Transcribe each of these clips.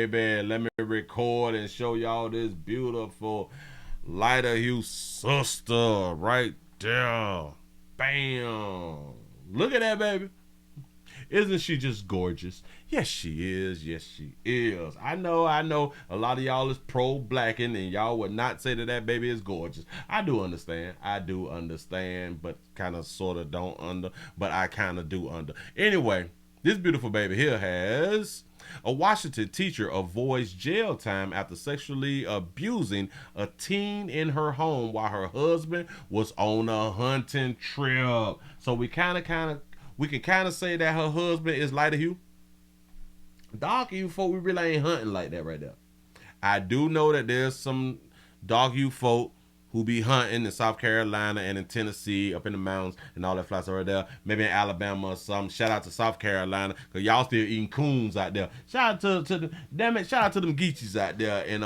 baby. Let me record and show y'all this beautiful lighter hue sister right there. Bam. Look at that, baby. Isn't she just gorgeous? Yes, she is. Yes, she is. I know. A lot of y'all is pro-blacking, and y'all would not say that that baby is gorgeous. I do understand. I do understand, but kind of, sort of don't under. But I kind of do under. Anyway, this beautiful baby here has a Washington teacher avoids jail time after sexually abusing a teen in her home while her husband was on a hunting trip. So we can kind of say that her husband is lighter hue. Dark hue folk, we really ain't hunting like that right there. I do know that there's some dark hue folk who be hunting in South Carolina and in Tennessee, up in the mountains and all that fly stuff right there. Maybe in Alabama or something. Shout out to South Carolina, cause y'all still eating coons out there. Shout out to the damn it, shout out to them geechies out there in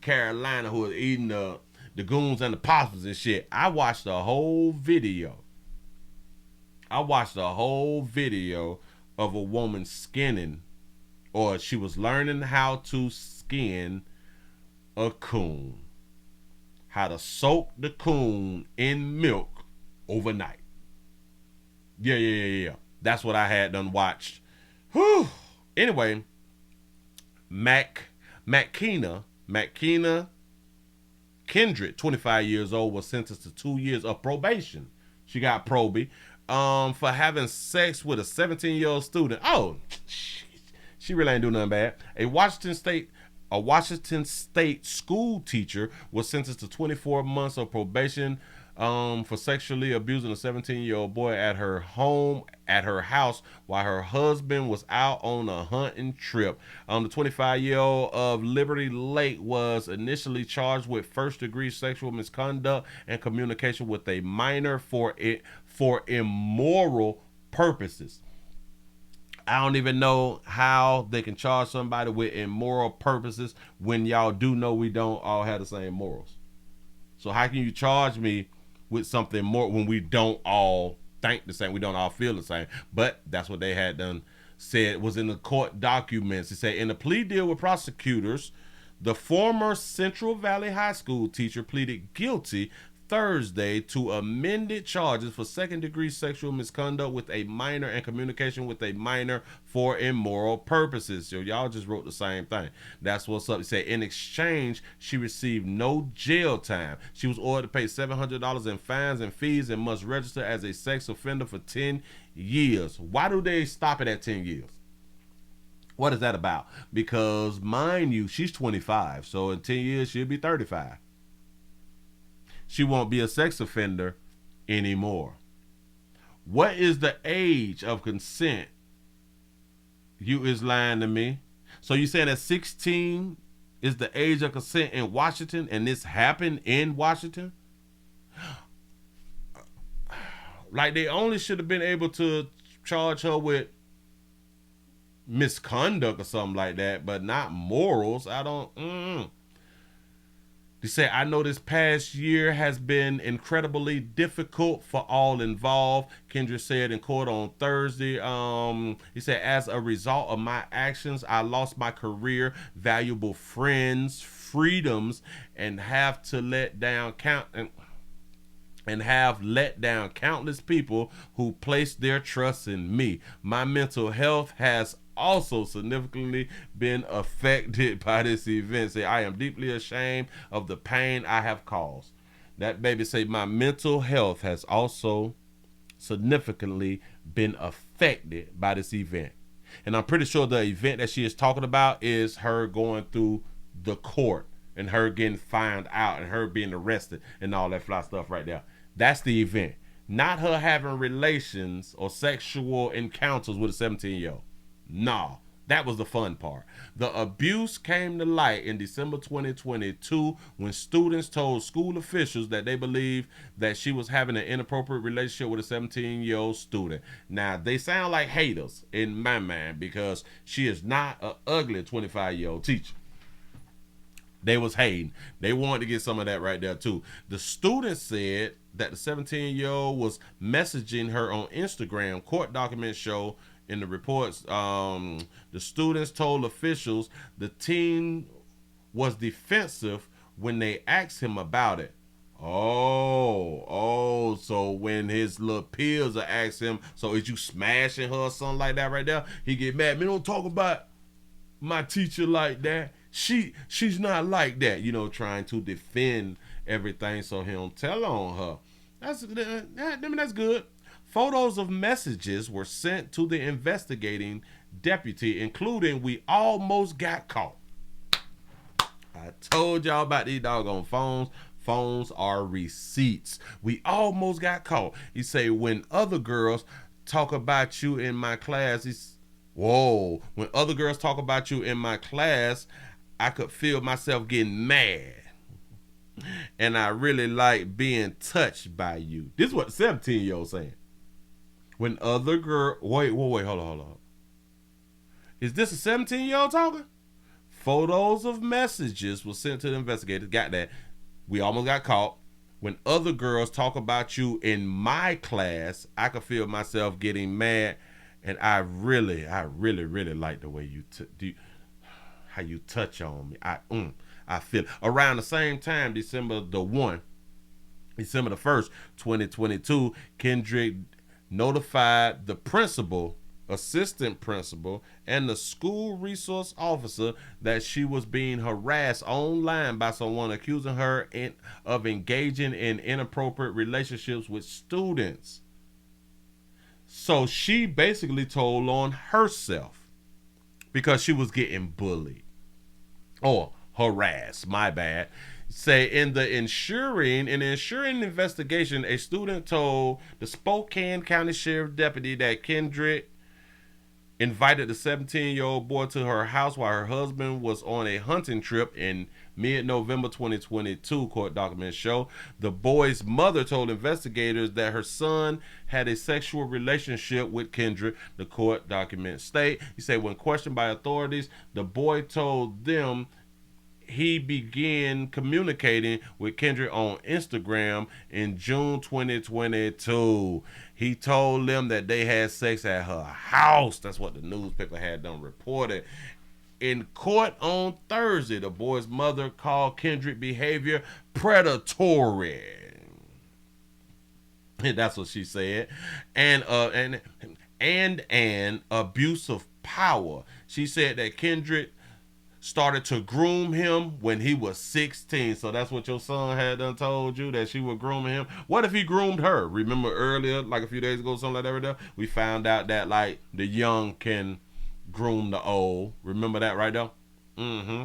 Carolina who are eating the goons and the possums and shit. I watched a whole video of a woman skinning, or she was learning how to skin a coon, how to soak the coon in milk overnight. Yeah. That's what I had done watched. Whew. Anyway, Mackina Kendrick, 25 years old, was sentenced to 2 years of probation. She got probie for having sex with a 17-year-old student. Oh, she really ain't do nothing bad. A Washington State school teacher was sentenced to 24 months of probation for sexually abusing a 17-year-old boy at her house while her husband was out on a hunting trip. The 25-year-old of Liberty Lake was initially charged with first-degree sexual misconduct and communication with a minor for immoral purposes. I don't even know how they can charge somebody with immoral purposes when y'all do know we don't all have the same morals. So how can you charge me with something more when we don't all think the same, we don't all feel the same? But that's what they had done said was in the court documents. It said in a plea deal with prosecutors, the former Central Valley High School teacher pleaded guilty Thursday to amended charges for second-degree sexual misconduct with a minor and communication with a minor for immoral purposes. So y'all just wrote the same thing. That's what's up. He said in exchange, she received no jail time. She was ordered to pay $700 in fines and fees and must register as a sex offender for 10 years. Why do they stop it at 10 years? What is that about? Because, mind you, she's 25, so in 10 years she'll be 35. She won't be a sex offender anymore. What is the age of consent? You is lying to me. So you saying that 16 is the age of consent in Washington, and this happened in Washington? Like they only should have been able to charge her with misconduct or something like that, but not morals. I don't. They say, I know this past year has been incredibly difficult for all involved, Kendra said in court on Thursday. He said, as a result of my actions, I lost my career, valuable friends, freedoms, and have let down countless people who placed their trust in me. My mental health has also significantly been affected by this event. Say, I am deeply ashamed of the pain I have caused. That baby say, my mental health has also significantly been affected by this event. And I'm pretty sure the event that she is talking about is her going through the court and her getting found out and her being arrested and all that fly stuff right there. That's the event. Not her having relations or sexual encounters with a 17-year-old. No, that was the fun part. The abuse came to light in December 2022 when students told school officials that they believed that she was having an inappropriate relationship with a 17-year-old student. Now, they sound like haters in my mind because she is not an ugly 25-year-old teacher. They was hating. They wanted to get some of that right there too. The student said that the 17-year-old was messaging her on Instagram. Court documents show In the reports, the students told officials the teen was defensive when they asked him about it. So when his little peers are asking him, so is you smashing her or something like that right there? He get mad. Man, don't talk about my teacher like that. She's not like that. Trying to defend everything so he don't tell on her. That's good. Photos of messages were sent to the investigating deputy, including "We almost got caught." I told y'all about these doggone phones. Phones are receipts. We almost got caught. He say, when other girls talk about you in my class, when other girls talk about you in my class, I could feel myself getting mad. And I really like being touched by you. This is what the 17-year-old saying. When other girl, wait, hold on. Is this a 17-year-old talking? Photos of messages were sent to the investigators. Got that. We almost got caught. When other girls talk about you in my class, I could feel myself getting mad, and I really like the way you how you touch on me. I feel around the same time, December the 1st, 2022, Kendrick notified the principal, assistant principal, and the school resource officer that she was being harassed online by someone accusing her of engaging in inappropriate relationships with students. So she basically told on herself because she was getting bullied or harassed. My bad. Say in the ensuring investigation, a student told the Spokane County Sheriff Deputy that Kendrick invited the 17-year-old boy to her house while her husband was on a hunting trip in mid-November 2022, court documents show. The boy's mother told investigators that her son had a sexual relationship with Kendrick, the court documents state. He said when questioned by authorities, the boy told them he began communicating with Kendrick on Instagram in June 2022. He told them that they had sex at her house. That's what the newspaper had done reported. In court on Thursday, the boy's mother called Kendrick's behavior predatory. That's what she said. And an abuse of power. She said that Kendrick started to groom him when he was 16. So that's what your son had done told you, that she was grooming him. What if he groomed her? Remember earlier, like a few days ago, something like that, we found out that like the young can groom the old. Remember that right there? Mm-hmm.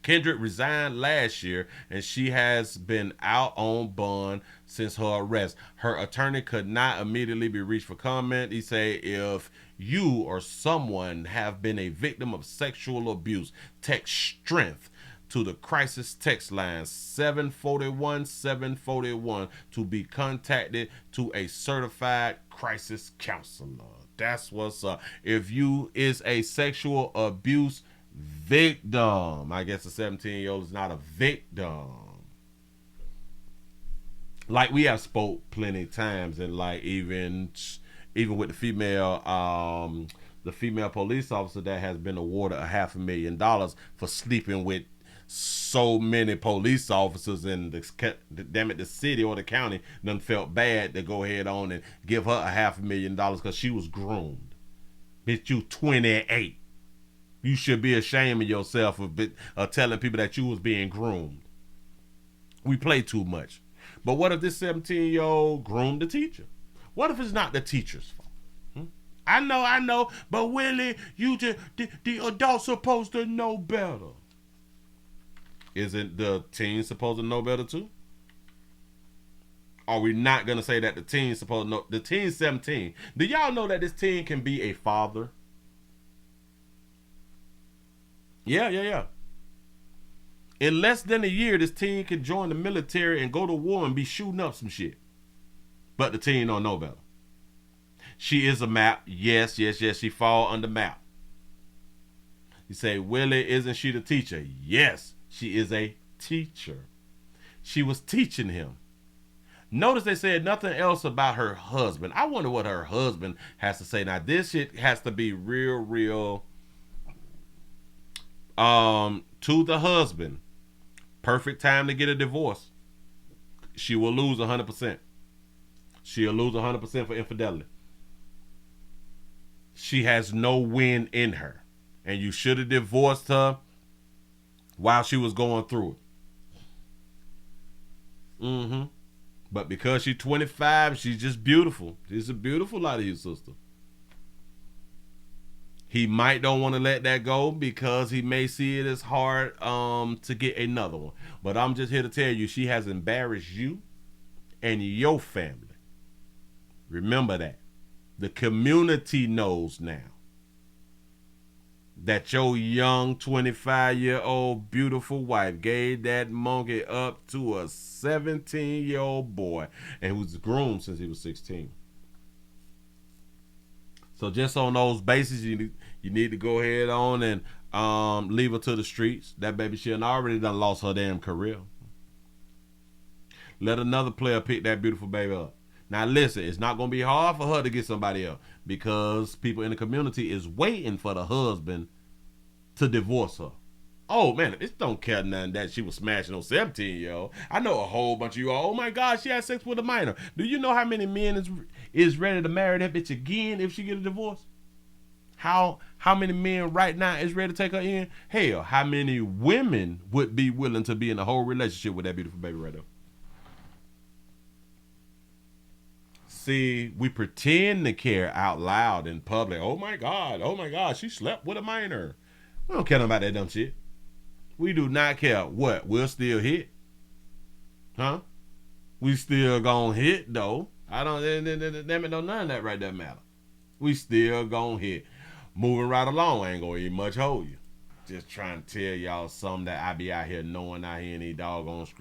Kendrick resigned last year, and she has been out on bond since her arrest. Her attorney could not immediately be reached for comment. He said, if you or someone have been a victim of sexual abuse, text STRENGTH to the crisis text line 741-741 to be contacted to a certified crisis counselor. That's what's up. If you is a sexual abuse victim, I guess a 17-year-old is not a victim. Like we have spoke plenty of times, and like even with the female police officer that has been awarded $500,000 for sleeping with so many police officers, and the city or the county done felt bad to go ahead on and give her $500,000 because she was groomed. Bitch, you 28. You should be ashamed of yourself of telling people that you was being groomed. We play too much. But what if this 17-year-old groomed the teacher? What if it's not the teacher's fault? I know, but Willie, the adult's supposed to know better. Isn't the teen supposed to know better too? Are we not going to say that the teen's supposed to know? The teen's 17. Do y'all know that this teen can be a father? Yeah. In less than a year, this teen can join the military and go to war and be shooting up some shit. But the teen don't know better. She is a map. Yes. She fall under map. You say, Willie, isn't she the teacher? Yes, she is a teacher. She was teaching him. Notice they said nothing else about her husband. I wonder what her husband has to say. Now this shit has to be real, real. To the husband, perfect time to get a divorce. She will lose 100%. She'll lose 100% for infidelity. She has no win in her, and you should have divorced her while she was going through it. Mm-hmm. But because she's 25, she's just beautiful. She's a beautiful lot of you, sister. He might don't want to let that go because he may see it as hard to get another one. But I'm just here to tell you, she has embarrassed you and your family. Remember that. The community knows now that your young 25-year-old beautiful wife gave that monkey up to a 17-year-old boy and who's groomed since he was 16. So just on those bases, you need to go ahead on and leave her to the streets. That baby she already done lost her damn career. Let another player pick that beautiful baby up. Now listen, it's not gonna be hard for her to get somebody else because people in the community is waiting for the husband to divorce her. Oh man, this don't care nothing that she was smashing on 17-year-old. I know a whole bunch of you all. Oh my God, she had sex with a minor. Do you know how many men is ready to marry that bitch again if she get a divorce? How many men right now is ready to take her in? Hell, how many women would be willing to be in a whole relationship with that beautiful baby right there? See, we pretend to care out loud in public. Oh my God, she slept with a minor. We don't care about that dumb shit. We do not care. What? We'll still hit. Huh? We still gonna hit though. I don't damn it, no none of that right there matter. We still gonna hit. Moving right along, I ain't gonna even much hold you. Just trying to tell y'all something that I be out here knowing out here in these doggone streets.